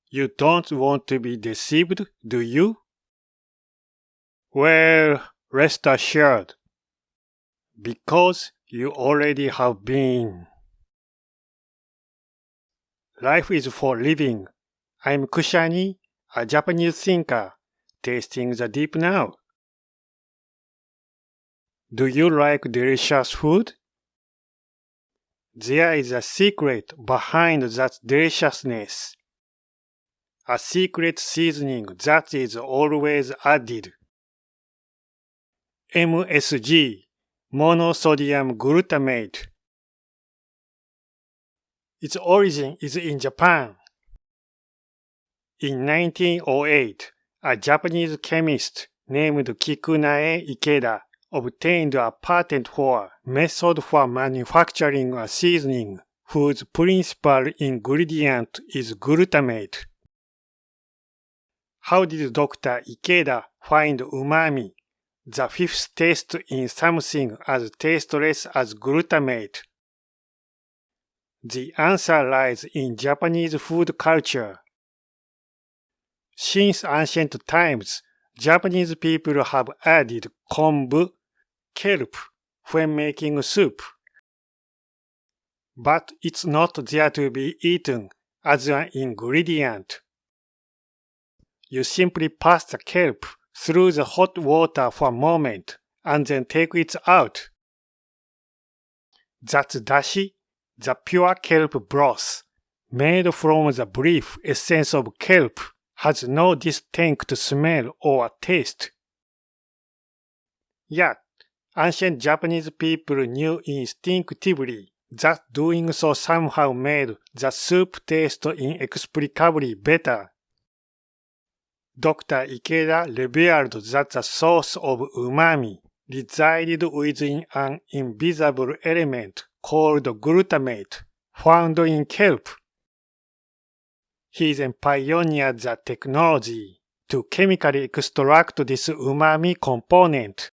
You don't want to be deceived, do you? Well, rest assured, because you already have been. Life is for living. I'm Kushani, a Japanese thinker, tasting the deep now. Do you like delicious food? There is a secret behind that deliciousness. A secret seasoning that is always added. MSG, monosodium glutamate. Its origin is in Japan. In 1908, a Japanese chemist named Kikunae Ikeda obtained a patent for a method for manufacturing a seasoning whose principal ingredient is glutamate. How did Dr. Ikeda find umami, the fifth taste in something as tasteless as glutamate? The answer lies in Japanese food culture. Since ancient times, Japanese people have added kombu, kelp, when making soup. But it's not there to be eaten as an ingredient. You simply pass the kelp through the hot water for a moment and then take it out. That's dashi, the pure kelp broth, made from the brief essence of kelp, has no distinct smell or taste. Yet, ancient Japanese people knew instinctively that doing so somehow made the soup taste inexplicably better. Dr. Ikeda revealed that the source of umami resided within an invisible element called glutamate, found in kelp. He then pioneered the technology to chemically extract this umami component.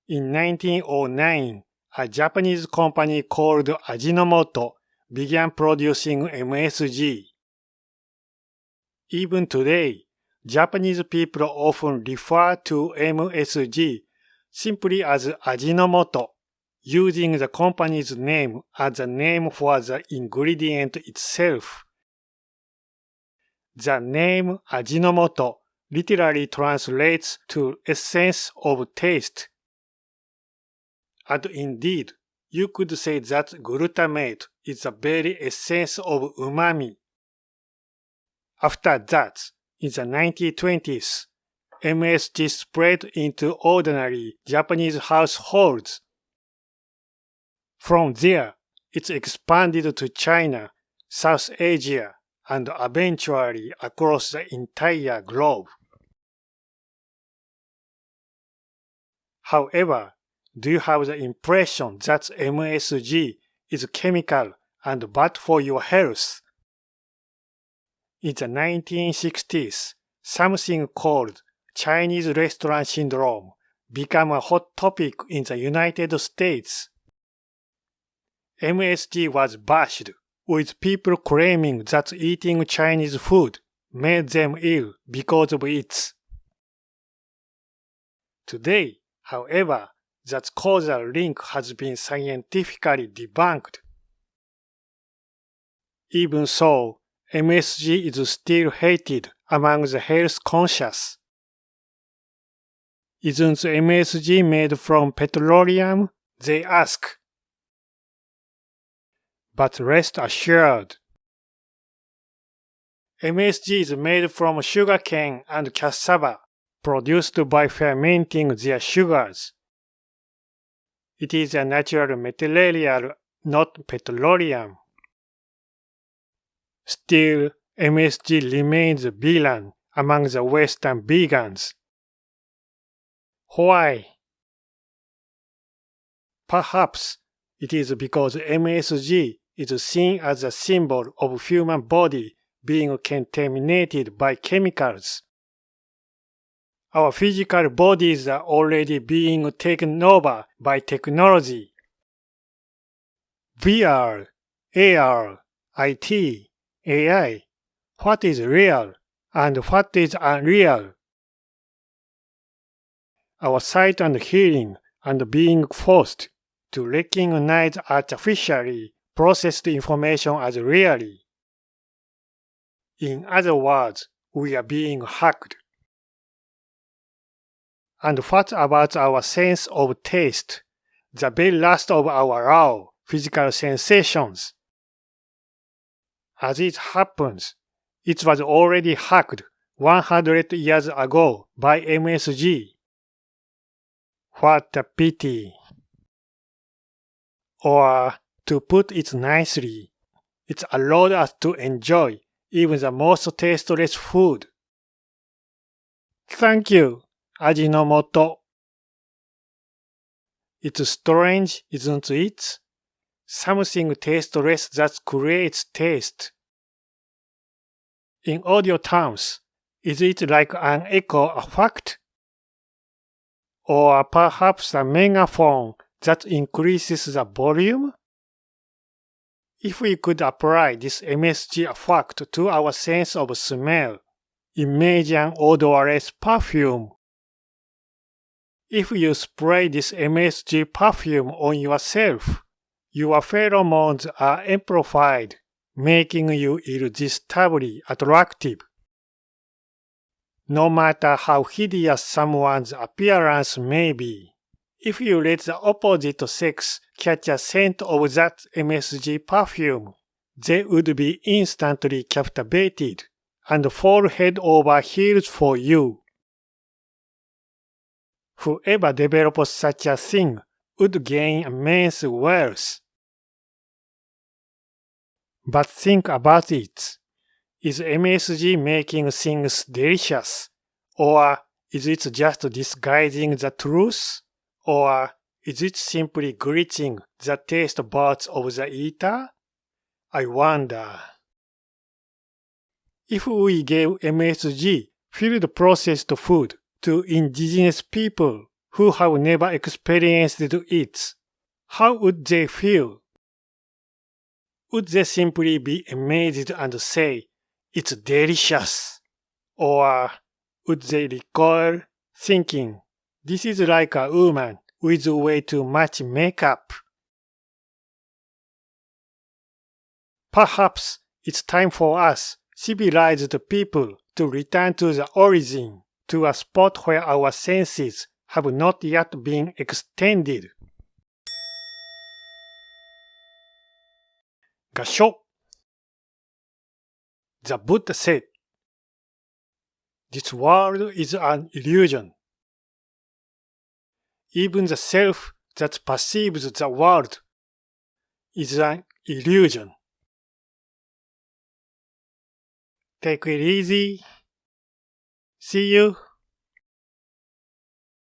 In 1909, a Japanese company called Ajinomoto began producing MSG. Even today, Japanese people often refer to MSG simply as Ajinomoto, using the company's name as a name for the ingredient itself. The name Ajinomoto literally translates to essence of taste. And indeed, you could say that glutamate is the very essence of umami. After that, in the 1920s, MSG spread into ordinary Japanese households. From there, it expanded to China, South Asia, and eventually across the entire globe. However, do you have the impression that MSG is chemical and bad for your health? In the 1960s, something called Chinese restaurant syndrome became a hot topic in the United States. MSG was bashed, with people claiming that eating Chinese food made them ill because of it. Today, however, that causal link has been scientifically debunked. Even so, MSG is still hated among the health conscious. Isn't MSG made from petroleum? They ask. But rest assured, MSG is made from sugarcane and cassava, produced by fermenting their sugars. It is a natural material, not petroleum. Still, MSG remains a villain among the Western vegans. Why? Perhaps it is because MSG is seen as a symbol of human body being contaminated by chemicals. Our physical bodies are already being taken over by technology. VR, AR, IT, AI, what is real and what is unreal. Our sight and hearing and being forced to recognize artificially processed information as really. In other words, we are being hacked. And what about our sense of taste, the very last of our raw physical sensations? As it happens, it was already hacked 100 years ago by MSG. What a pity. Or, to put it nicely, it allowed us to enjoy even the most tasteless food. Thank you, Ajinomoto. It's strange, isn't it? Something tasteless that creates taste. In audio terms, is it like an echo effect? Or perhaps a megaphone that increases the volume? If we could apply this MSG effect to our sense of smell, imagine odorless perfume. If you spray this MSG perfume on yourself, your pheromones are amplified, making you irresistibly attractive. No matter how hideous someone's appearance may be, if you let the opposite sex catch a scent of that MSG perfume, they would be instantly captivated and fall head over heels for you. Whoever develops such a thing would gain immense wealth. But think about it. Is MSG making things delicious? Or is it just disguising the truth? Or is it simply glitching the taste buds of the eater? I wonder. If we gave MSG field processed food to indigenous people who have never experienced it, how would they feel? Would they simply be amazed and say, "It's delicious"? Or would they recoil, thinking, "This is like a woman with way too much makeup"? Perhaps it's time for us, civilized people, to return to the origin, to a spot where our senses have not yet been extended. 合唱 The Buddha said, "This world is an illusion. Even the self that perceives the world is an illusion." Take it easy. See you.